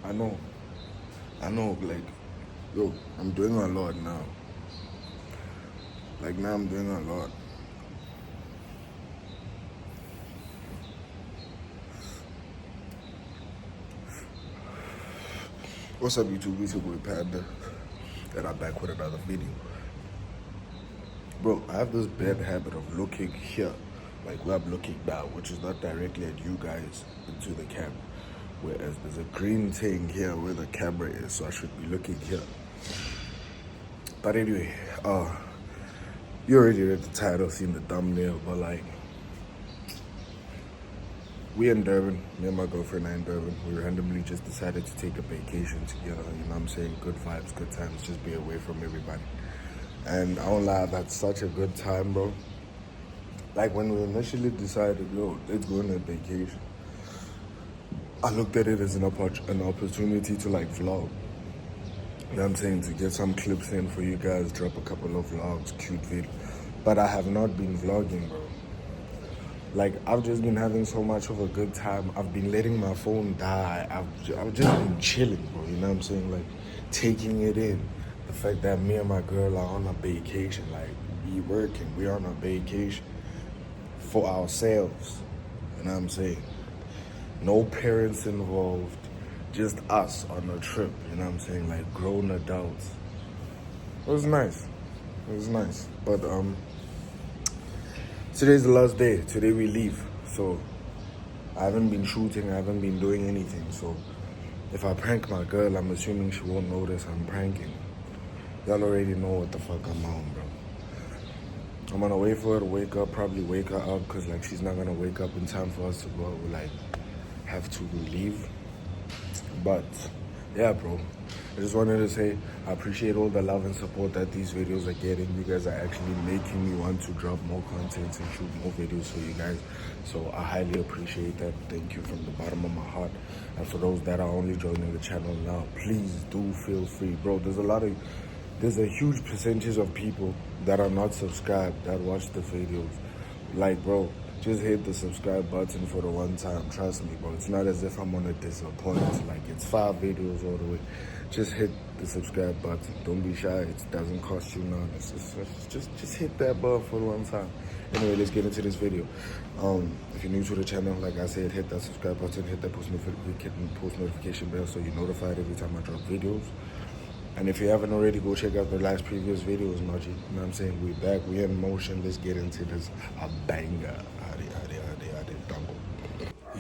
I know, like, yo, I'm doing a lot now. Like, now I'm doing a lot. What's up, YouTube? It's your boy Panda, and I'm back with another video. Bro, I have this bad habit of looking here, like where I'm looking now, which is not directly at you guys into the camera. Whereas there's a green thing here where the camera is, so I should be looking here. But anyway, you already read the title, seen the thumbnail, but like, we in Durban, me and my girlfriend are in Durban. We randomly just decided to take a vacation together, you know what I'm saying? Good vibes, good times, just be away from everybody. And I won't lie, I've had such a good time, bro. Like when we initially decided, yo, let's go on a vacation, I looked at it as an opportunity to like vlog. You know what I'm saying? To get some clips in for you guys, drop a couple of vlogs, cute video. But I have not been vlogging, bro. Like, I've just been having so much of a good time. I've been letting my phone die. I've just been chilling, bro. You know what I'm saying? Like, taking it in. The fact that me and my girl are on a vacation. Like, we working. We're on a vacation for ourselves. You know what I'm saying? No parents involved. Just us on a trip. You know what I'm saying? Like, grown adults. It was nice. It was nice. But, today's the last day. Today we leave. So I haven't been shooting. I haven't been doing anything. So if I prank my girl, I'm assuming she won't notice I'm pranking. Y'all already know what the fuck I'm on, bro. I'm gonna wait for her to wake up. Probably wake her up because like she's not gonna wake up in time for us to go. We like have to leave. But yeah, bro. I just wanted to say I appreciate all the love and support that these videos are getting. You guys are actually making me want to drop more content and shoot more videos for you guys. So I highly appreciate that. Thank you from the bottom of my heart. And for those that are only joining the channel now, please do feel free. Bro, there's a huge percentage of people that are not subscribed that watch the videos. Like, bro, just hit the subscribe button for the one time. Trust me, bro. It's not as if I'm gonna disappoint. Like, it's 5 videos all the way. Just hit the subscribe button. Don't be shy. It doesn't cost you none. Just hit that button for the one time. Anyway, let's get into this video. If you're new to the channel, like I said, hit that subscribe button, hit that post notification bell so you're notified every time I drop videos. And if you haven't already, go check out the last previous videos, Maji. You know what I'm saying? We're back, we're in motion. Let's get into this. A banger.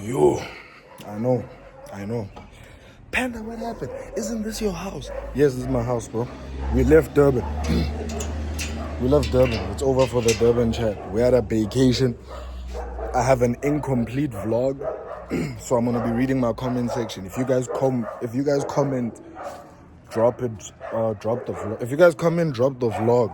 Yo, I know. Panda, what happened? Isn't this your house? Yes, this is my house, bro. We left Durban. It's over for the Durban chat. We're at a vacation. I have an incomplete vlog, so I'm gonna be reading my comment section. If you guys comment, drop the vlog. If you guys comment, drop the vlog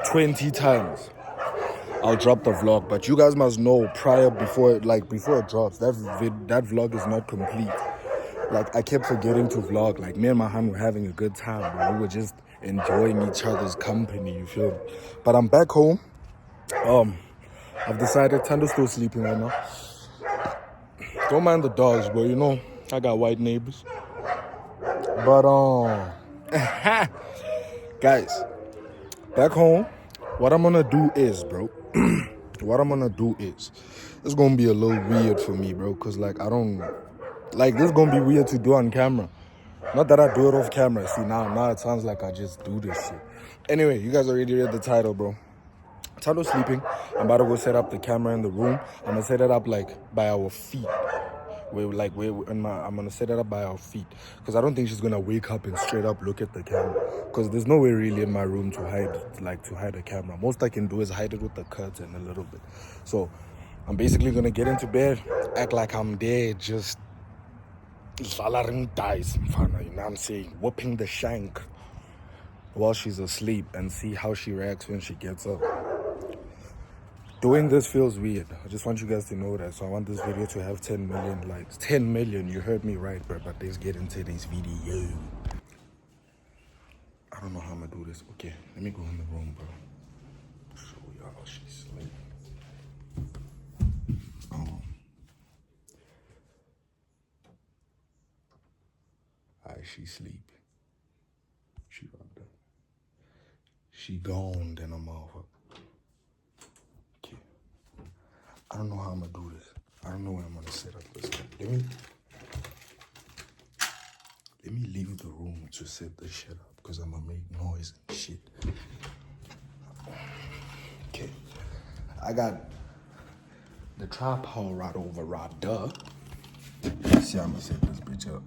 20 times. I'll drop the vlog, but you guys must know before it drops, that vlog is not complete. Like, I kept forgetting to vlog. Like, me and my hand were having a good time, bro. We were just enjoying each other's company, you feel me? But I'm back home. I've decided, Tando's still sleeping right now. Don't mind the dogs, bro, you know, I got white neighbors. But, guys, back home, what I'm gonna do is, bro, it's gonna be a little weird for me, bro, because, like, this is gonna be weird to do on camera. Not that I do it off camera. See, now it sounds like I just do this shit. Anyway, you guys already read the title, bro. Tando's sleeping. I'm about to go set up the camera in the room. I'm gonna set it up, like, by our feet. I'm gonna set it up by our feet, because I don't think she's gonna wake up and straight up look at the camera, because there's no way really in my room to hide a camera. Most I can do is hide it with the curtain a little bit. So I'm basically gonna get into bed, act like I'm there, just dice, you know what I'm saying, whooping the shank while she's asleep, and see how she reacts when she gets up. Doing this feels weird. I just want you guys to know that. So I want this video to have 10 million likes. 10 million, you heard me right, bro. But let's get into this video. I don't know how I'm gonna do this. Okay, let me go in the room, bro. Show y'all she's sleeping. Alright, she sleep. She got done. She gone, then I'm off. Okay. I don't know how I'm gonna do this. I don't know where I'm gonna set up this thing. Let me leave the room to set this shit up because I'm gonna make noise and shit. Okay. I got the tripod right over right there. See how I'm gonna set this bitch up.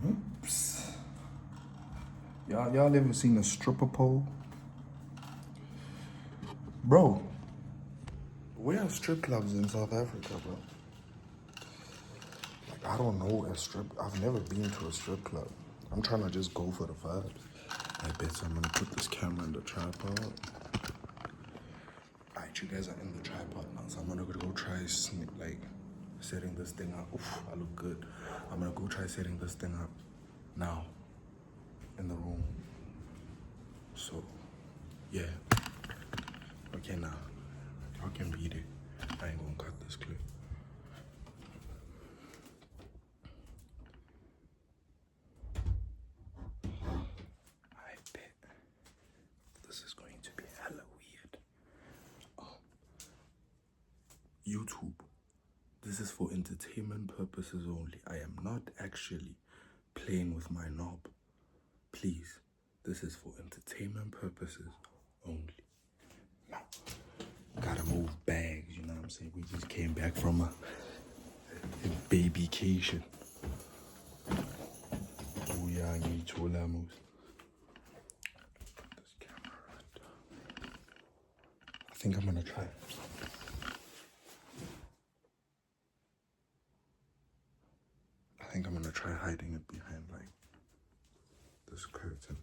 Whoops. Y'all ever seen a stripper pole? Bro, where are strip clubs in South Africa, bro? Like, I don't know I've never been to a strip club. I'm trying to just go for the vibes. I bet I'm gonna put this camera in the tripod. Alright, you guys are in the tripod now, so I'm gonna go try setting this thing up. Oof, I look good. I'm gonna go try setting this thing up now in the room. So, yeah. Okay, now y'all can beat it. I ain't gonna cut this clip. I bet this is going to be hella weird. YouTube, this is for entertainment purposes only. I am not actually playing with my knob. Please, this is for entertainment purposes only. Now, gotta move bags, you know what I'm saying? We just came back from a babycation. Oh yeah, I need to moves. This camera right there. I think I'm gonna try. I think I'm gonna try hiding it behind like this curtain.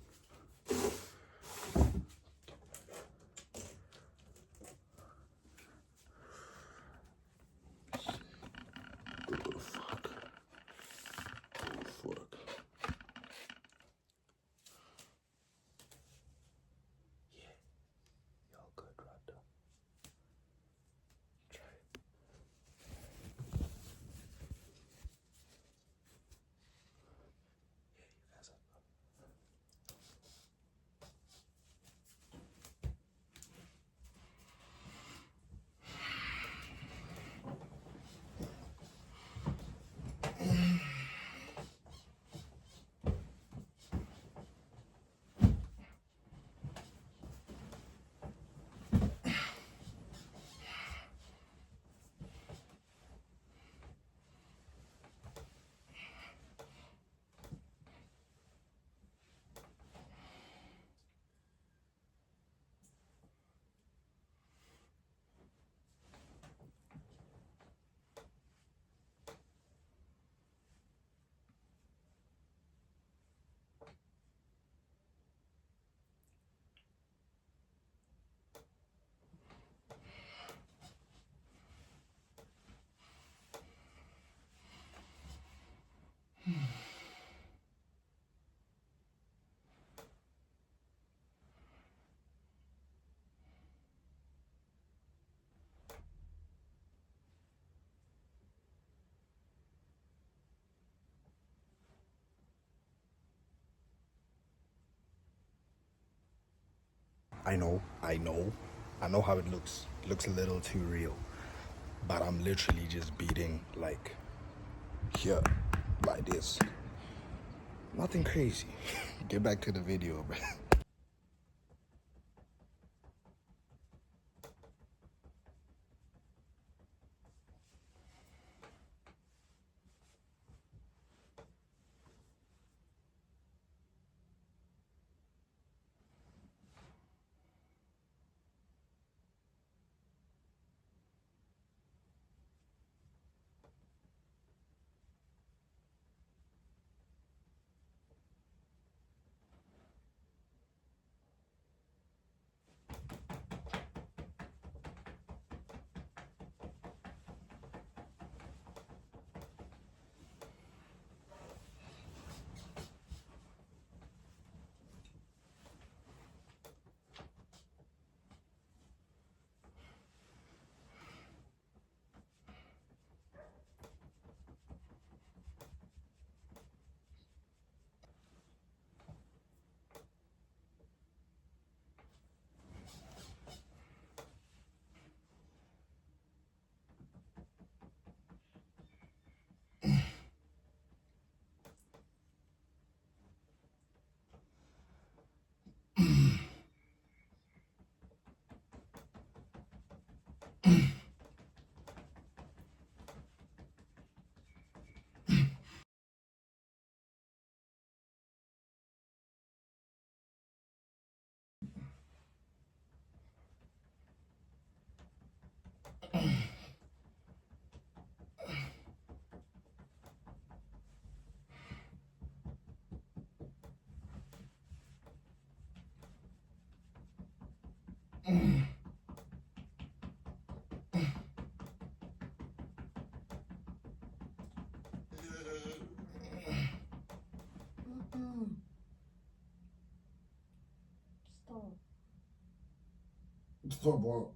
Oh fuck. Oh fuck. Yeah. Y'all good right there. Try it. Yeah, you guys are good. I know how it looks. It looks a little too real. But I'm literally just beating like here, like this. Nothing crazy. Get back to the video, bro. Stop. Stop what?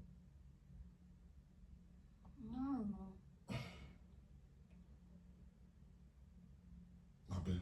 No. My bad.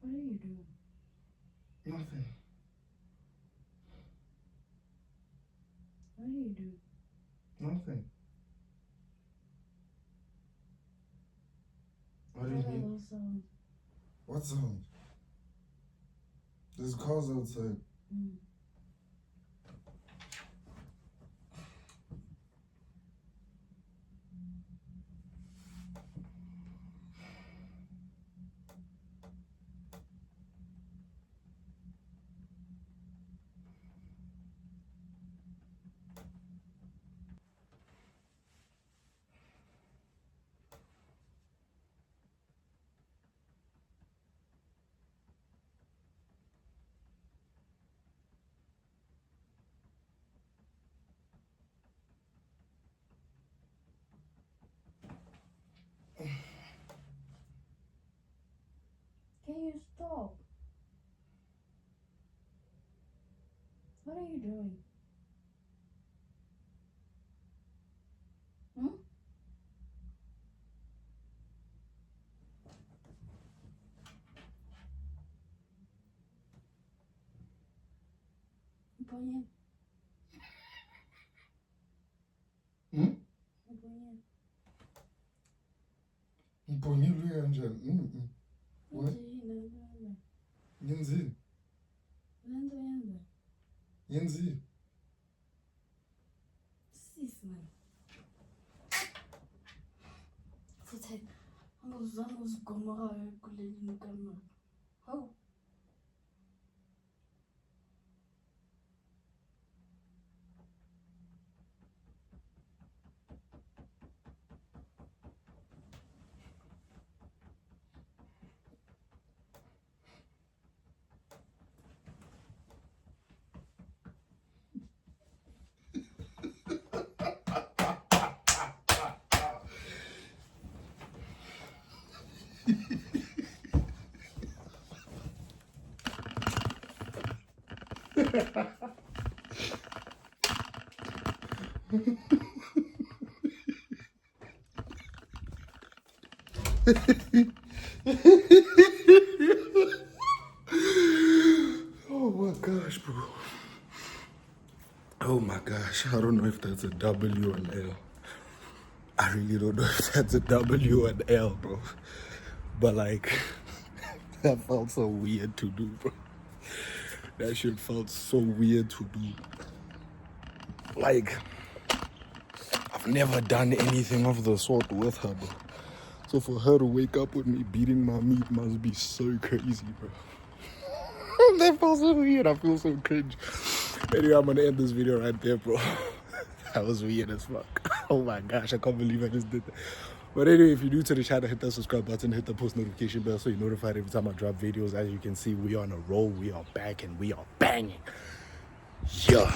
What are you doing? Nothing. What are you doing? Nothing. What do you What are mean? those sounds? What sound? There's cars outside. Can you stop? What are you doing? Ponye. Hmm? Ponye. Mponyelwe kanjani? What? Lenza. Yenzini? Lenza. Yenzini? Sis man. Futhi angizange uzigomarayo kuleli kamera. Hawu. Oh my gosh, bro. Oh my gosh. I don't know if that's a W or an L. I really don't know if that's a W or an L, bro. But like, that felt so weird to do, bro. That shit felt so weird to do. Like, I've never done anything of the sort with her, bro. So for her to wake up with me beating my meat must be so crazy, bro. That felt so weird. I feel so cringe. Anyway, I'm gonna end this video right there, bro. That was weird as fuck. Oh my gosh, I can't believe I just did that. But anyway, if you're new to the channel, hit that subscribe button, hit the post notification bell so you're notified every time I drop videos. As you can see, we are on a roll, we are back, and we are banging. Yeah.